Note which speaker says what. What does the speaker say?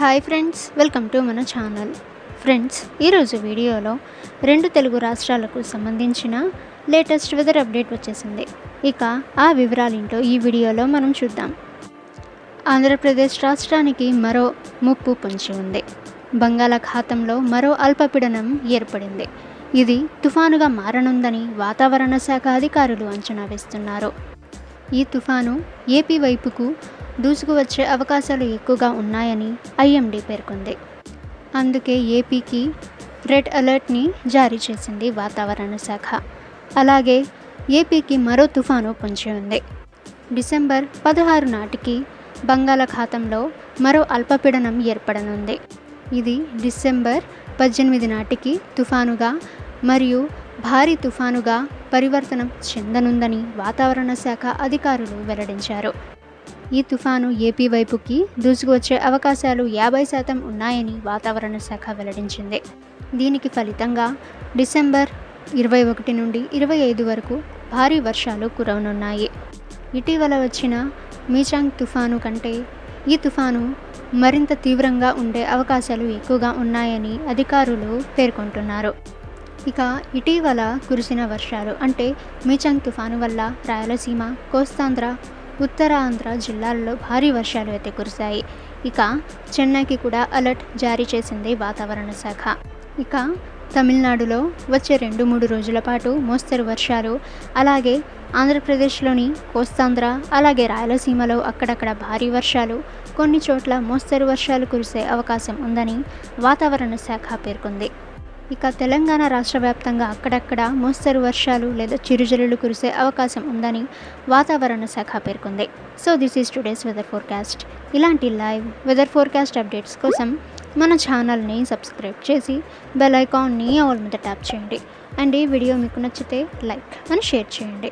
Speaker 1: Hi friends, welcome to మన channel. Friends, ఈరోజు వీడియోలో 2 తెలుగు రాష్ట్రాలకు సంబంధించిన లేటెస్ట్ వెదర్ అప్డేట్ వచ్చేసింది. ఇక ఆ వివరాలేంటో ఈ వీడియోలో మనం చూద్దాం. ఆంధ్రప్రదేశ్ రాష్ట్రానికి మరో ముప్పు పొంచి ఉంది. బంగాళాఖాతంలో మరో అల్పపీడనం ఏర్పడింది. ఇది తుఫానుగా మారనుందని వాతావరణ శాఖ అధికారులు అంచనా వేస్తున్నారు. ఈ తుఫాను ఏపీ వైపుకు దూసుకువచ్చే అవకాశాలు ఎక్కువగా ఉన్నాయని ఐఎండీ పేర్కొంది. అందుకే ఏపీకి రెడ్ అలర్ట్ని జారీ చేసింది వాతావరణ శాఖ. అలాగే ఏపీకి మరో తుఫాను పొంచి ఉంది. డిసెంబర్ 16 నాటికి బంగాళాఖాతంలో మరో అల్పపీడనం ఏర్పడనుంది. ఇది డిసెంబర్ 18 నాటికి తుఫానుగా మరియు భారీ తుఫానుగా పరివర్తనం చెందనుందని వాతావరణ శాఖ అధికారులు వెల్లడించారు. ఈ తుఫాను ఏపీ వైపుకి దూసుకువచ్చే అవకాశాలు 50% ఉన్నాయని వాతావరణ శాఖ వెల్లడించింది. దీనికి ఫలితంగా డిసెంబర్ 21 నుండి 25 వరకు భారీ వర్షాలు కురవనున్నాయి. ఇటీవల వచ్చిన మీచాంగ్ తుఫాను కంటే ఈ తుఫాను మరింత తీవ్రంగా ఉండే అవకాశాలు ఎక్కువగా ఉన్నాయని అధికారులు పేర్కొంటున్నారు. ఇక ఇటీవల కురిసిన వర్షాలు అంటే మీచాంగ్ తుఫాను వల్ల రాయలసీమ, కోస్తాంధ్ర, ఉత్తరాంధ్ర జిల్లాల్లో భారీ వర్షాలు అయితే కురిశాయి. ఇక చెన్నైకి కూడా అలర్ట్ జారీ చేసింది వాతావరణ శాఖ. ఇక తమిళనాడులో వచ్చే 2-3 రోజుల పాటు మోస్తరు వర్షాలు, అలాగే ఆంధ్రప్రదేశ్లోని కోస్తాంధ్ర అలాగే రాయలసీమలో అక్కడక్కడ భారీ వర్షాలు, కొన్ని చోట్ల మోస్తరు వర్షాలు కురిసే అవకాశం ఉందని వాతావరణ శాఖ పేర్కొంది. ఇక తెలంగాణ రాష్ట్ర వ్యాప్తంగా అక్కడక్కడ మోస్తరు వర్షాలు లేదా చిరుజల్లులు కురిసే అవకాశం ఉందని వాతావరణ శాఖ పేర్కొంది. So this is today's weather forecast. ఇలాంటి లైవ్ వెదర్ ఫోర్కాస్ట్ అప్డేట్స్ కోసం మన ఛానల్ని సబ్స్క్రైబ్ చేసి బెల్ ఐకాన్ని ఆల్ మీద ట్యాప్ చేయండి. అండ్ ఈ వీడియో మీకు నచ్చితే లైక్ అండ్ షేర్ చేయండి.